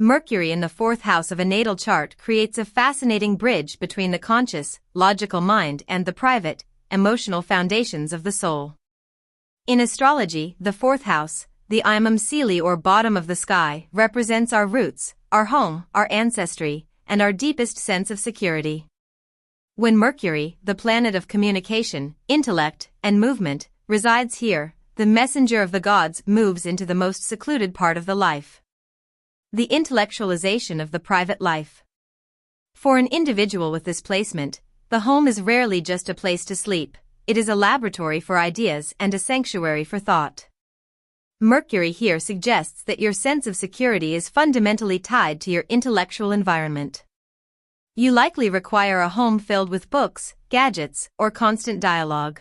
Mercury in the fourth house of a natal chart creates a fascinating bridge between the conscious, logical mind and the private, emotional foundations of the soul. In astrology, the fourth house, the imum celi or bottom of the sky, represents our roots, our home, our ancestry, and our deepest sense of security. When Mercury, the planet of communication, intellect, and movement, resides here, the messenger of the gods moves into the most secluded part of the life. The intellectualization of the private life. For an individual with this placement, the home is rarely just a place to sleep, it is a laboratory for ideas and a sanctuary for thought. Mercury here suggests that your sense of security is fundamentally tied to your intellectual environment. You likely require a home filled with books, gadgets, or constant dialogue.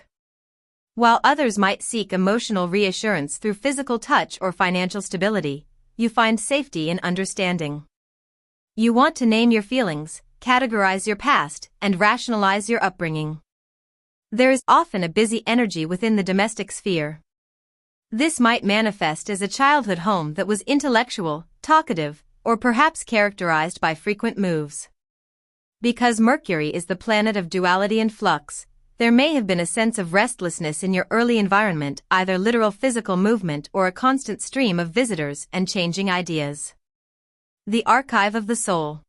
While others might seek emotional reassurance through physical touch or financial stability, you find safety in understanding. You want to name your feelings, categorize your past, and rationalize your upbringing. There is often a busy energy within the domestic sphere. This might manifest as a childhood home that was intellectual, talkative, or perhaps characterized by frequent moves. Because Mercury is the planet of duality and flux, there may have been a sense of restlessness in your early environment, either literal physical movement or a constant stream of visitors and changing ideas. The archive of the soul.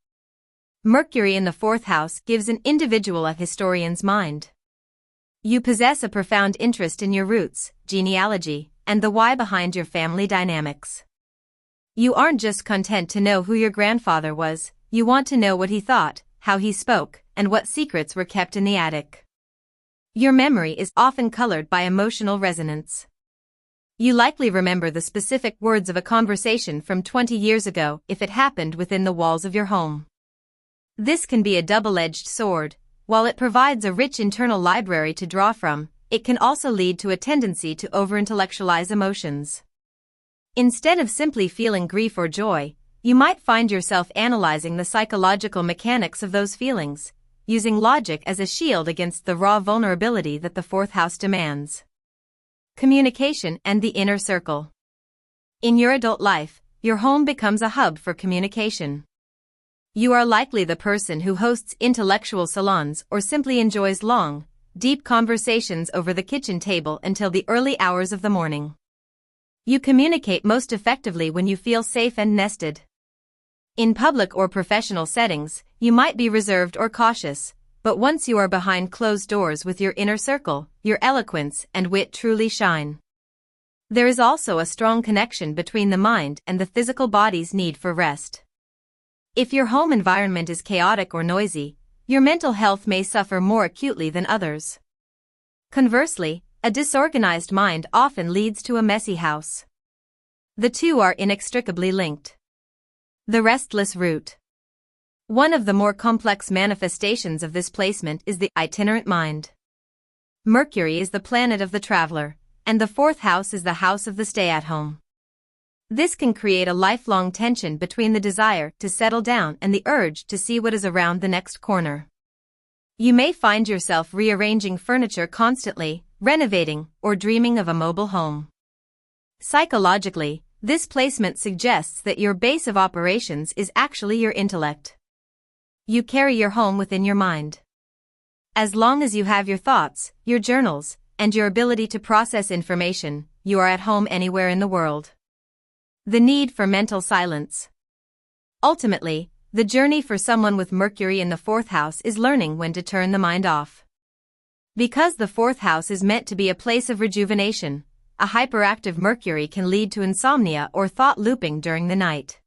Mercury in the fourth house gives an individual a historian's mind. You possess a profound interest in your roots, genealogy, and the why behind your family dynamics. You aren't just content to know who your grandfather was, you want to know what he thought, how he spoke, and what secrets were kept in the attic. Your memory is often colored by emotional resonance. You likely remember the specific words of a conversation from 20 years ago if it happened within the walls of your home. This can be a double-edged sword. While it provides a rich internal library to draw from, it can also lead to a tendency to over-intellectualize emotions. Instead of simply feeling grief or joy, you might find yourself analyzing the psychological mechanics of those feelings, using logic as a shield against the raw vulnerability that the fourth house demands. Communication and the inner circle. In your adult life, your home becomes a hub for communication. You are likely the person who hosts intellectual salons or simply enjoys long, deep conversations over the kitchen table until the early hours of the morning. You communicate most effectively when you feel safe and nested. In public or professional settings, you might be reserved or cautious, but once you are behind closed doors with your inner circle, your eloquence and wit truly shine. There is also a strong connection between the mind and the physical body's need for rest. If your home environment is chaotic or noisy, your mental health may suffer more acutely than others. Conversely, a disorganized mind often leads to a messy house. The two are inextricably linked. The restless root. One of the more complex manifestations of this placement is the itinerant mind. Mercury is the planet of the traveler, and the fourth house is the house of the stay-at-home. This can create a lifelong tension between the desire to settle down and the urge to see what is around the next corner. You may find yourself rearranging furniture constantly, renovating, or dreaming of a mobile home. Psychologically, this placement suggests that your base of operations is actually your intellect. You carry your home within your mind. As long as you have your thoughts, your journals, and your ability to process information, you are at home anywhere in the world. The need for mental silence. Ultimately, the journey for someone with Mercury in the fourth house is learning when to turn the mind off. Because the fourth house is meant to be a place of rejuvenation, a hyperactive Mercury can lead to insomnia or thought looping during the night.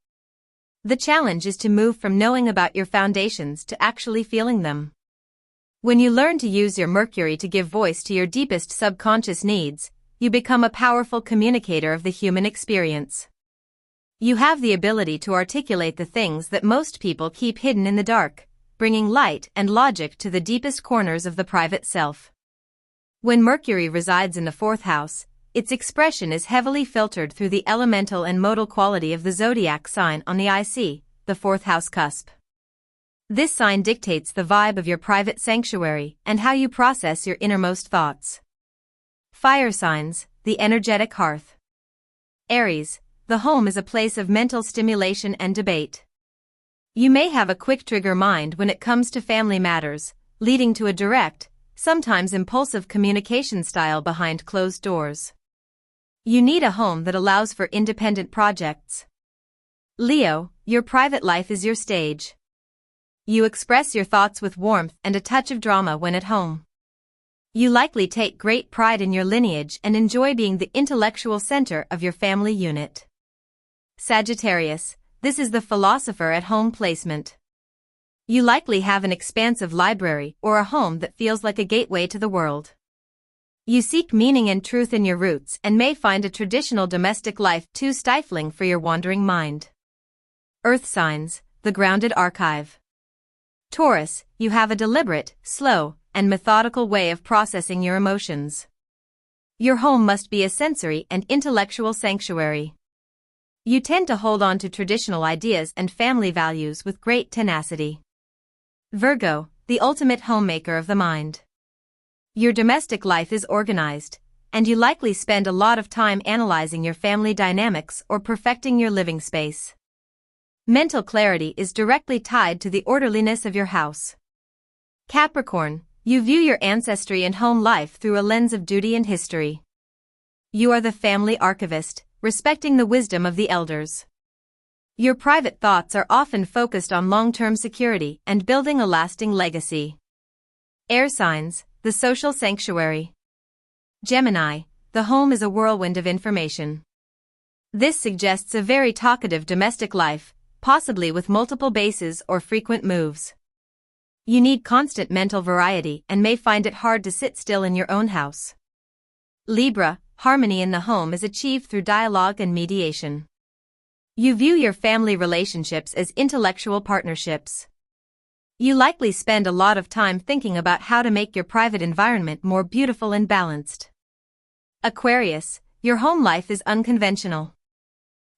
The challenge is to move from knowing about your foundations to actually feeling them. When you learn to use your Mercury to give voice to your deepest subconscious needs, you become a powerful communicator of the human experience. You have the ability to articulate the things that most people keep hidden in the dark, bringing light and logic to the deepest corners of the private self. When Mercury resides in the fourth house, its expression is heavily filtered through the elemental and modal quality of the zodiac sign on the IC, the fourth house cusp. This sign dictates the vibe of your private sanctuary and how you process your innermost thoughts. Fire signs, the energetic hearth. Aries, the home is a place of mental stimulation and debate. You may have a quick trigger mind when it comes to family matters, leading to a direct, sometimes impulsive communication style behind closed doors. You need a home that allows for independent projects. Leo, your private life is your stage. You express your thoughts with warmth and a touch of drama when at home. You likely take great pride in your lineage and enjoy being the intellectual center of your family unit. Sagittarius, this is the philosopher at home placement. You likely have an expansive library or a home that feels like a gateway to the world. You seek meaning and truth in your roots and may find a traditional domestic life too stifling for your wandering mind. Earth signs, the grounded archive. Taurus, you have a deliberate, slow, and methodical way of processing your emotions. Your home must be a sensory and intellectual sanctuary. You tend to hold on to traditional ideas and family values with great tenacity. Virgo, the ultimate homemaker of the mind. Your domestic life is organized, and you likely spend a lot of time analyzing your family dynamics or perfecting your living space. Mental clarity is directly tied to the orderliness of your house. Capricorn, you view your ancestry and home life through a lens of duty and history. You are the family archivist, respecting the wisdom of the elders. Your private thoughts are often focused on long-term security and building a lasting legacy. Air signs, the social sanctuary. Gemini, the home is a whirlwind of information. This suggests a very talkative domestic life, possibly with multiple bases or frequent moves. You need constant mental variety and may find it hard to sit still in your own house. Libra, harmony in the home is achieved through dialogue and mediation. You view your family relationships as intellectual partnerships. You likely spend a lot of time thinking about how to make your private environment more beautiful and balanced. Aquarius, your home life is unconventional.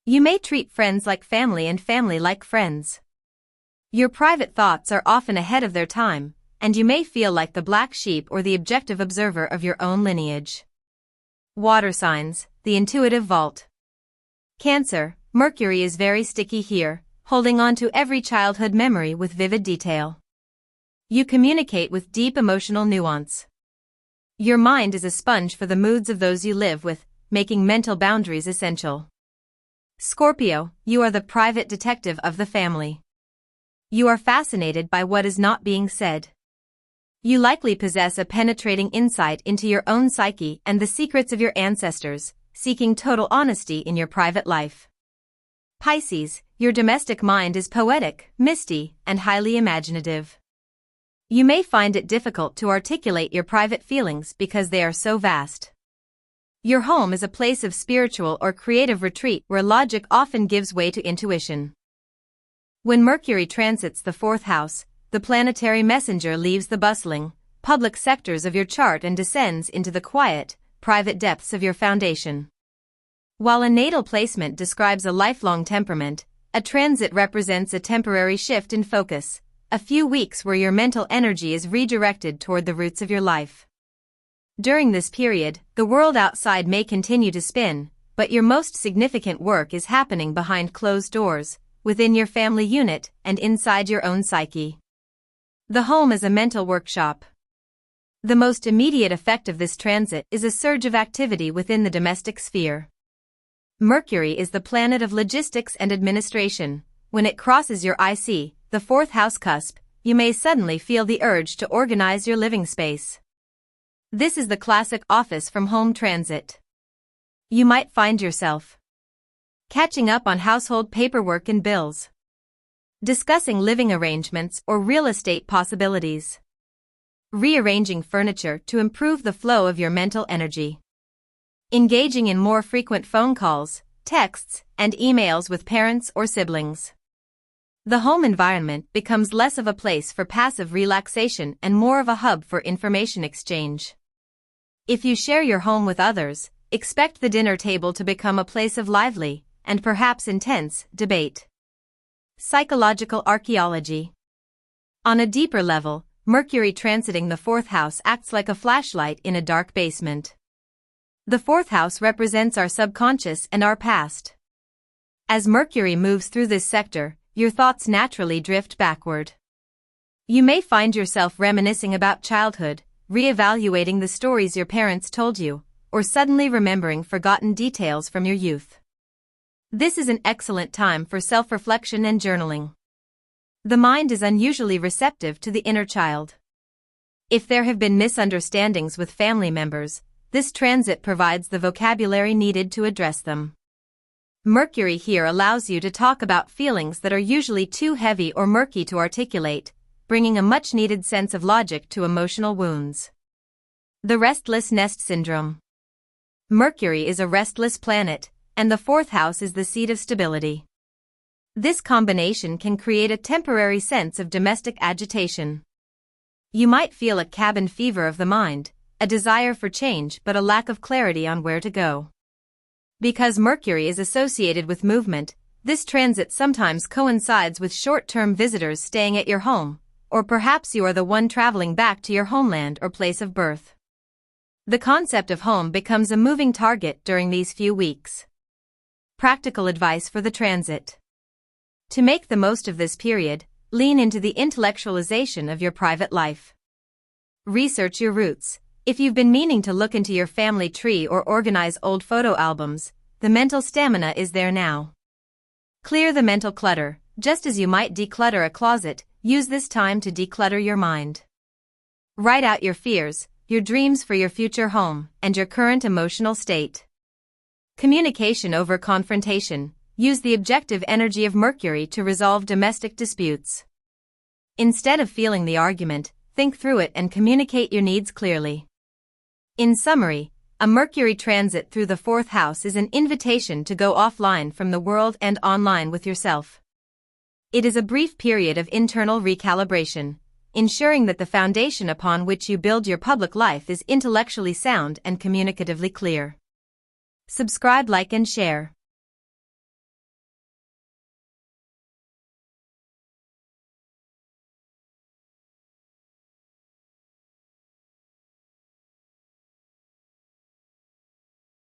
You may treat friends like family and family like friends. Your private thoughts are often ahead of their time, and you may feel like the black sheep or the objective observer of your own lineage. Water signs, the intuitive vault. Cancer, Mercury is very sticky here, holding on to every childhood memory with vivid detail. You communicate with deep emotional nuance. Your mind is a sponge for the moods of those you live with, making mental boundaries essential. Scorpio, you are the private detective of the family. You are fascinated by what is not being said. You likely possess a penetrating insight into your own psyche and the secrets of your ancestors, seeking total honesty in your private life. Pisces, your domestic mind is poetic, misty, and highly imaginative. You may find it difficult to articulate your private feelings because they are so vast. Your home is a place of spiritual or creative retreat where logic often gives way to intuition. When Mercury transits the fourth house, the planetary messenger leaves the bustling, public sectors of your chart and descends into the quiet, private depths of your foundation. While a natal placement describes a lifelong temperament, a transit represents a temporary shift in focus, a few weeks where your mental energy is redirected toward the roots of your life. During this period, the world outside may continue to spin, but your most significant work is happening behind closed doors, within your family unit and inside your own psyche. The home is a mental workshop. The most immediate effect of this transit is a surge of activity within the domestic sphere. Mercury is the planet of logistics and administration. When it crosses your IC, the fourth house cusp, you may suddenly feel the urge to organize your living space. This is the classic office from home transit. You might find yourself catching up on household paperwork and bills, discussing living arrangements or real estate possibilities, rearranging furniture to improve the flow of your mental energy, engaging in more frequent phone calls, texts, and emails with parents or siblings. The home environment becomes less of a place for passive relaxation and more of a hub for information exchange. If you share your home with others, expect the dinner table to become a place of lively, and perhaps intense, debate. Psychological archaeology. On a deeper level, Mercury transiting the fourth house acts like a flashlight in a dark basement. The fourth house represents our subconscious and our past. As Mercury moves through this sector, your thoughts naturally drift backward. You may find yourself reminiscing about childhood, re-evaluating the stories your parents told you, or suddenly remembering forgotten details from your youth. This is an excellent time for self-reflection and journaling. The mind is unusually receptive to the inner child. If there have been misunderstandings with family members, this transit provides the vocabulary needed to address them. Mercury here allows you to talk about feelings that are usually too heavy or murky to articulate, bringing a much-needed sense of logic to emotional wounds. The restless nest syndrome. Mercury is a restless planet, and the fourth house is the seat of stability. This combination can create a temporary sense of domestic agitation. You might feel a cabin fever of the mind, a desire for change but a lack of clarity on where to go. Because Mercury is associated with movement, this transit sometimes coincides with short-term visitors staying at your home, or perhaps you are the one traveling back to your homeland or place of birth. The concept of home becomes a moving target during these few weeks. Practical advice for the transit. To make the most of this period, lean into the intellectualization of your private life. Research your roots. If you've been meaning to look into your family tree or organize old photo albums, the mental stamina is there now. Clear the mental clutter. Just as you might declutter a closet, use this time to declutter your mind. Write out your fears, your dreams for your future home, and your current emotional state. Communication over confrontation. Use the objective energy of Mercury to resolve domestic disputes. Instead of feeling the argument, think through it and communicate your needs clearly. In summary, a Mercury transit through the fourth house is an invitation to go offline from the world and online with yourself. It is a brief period of internal recalibration, ensuring that the foundation upon which you build your public life is intellectually sound and communicatively clear. Subscribe, like, and share.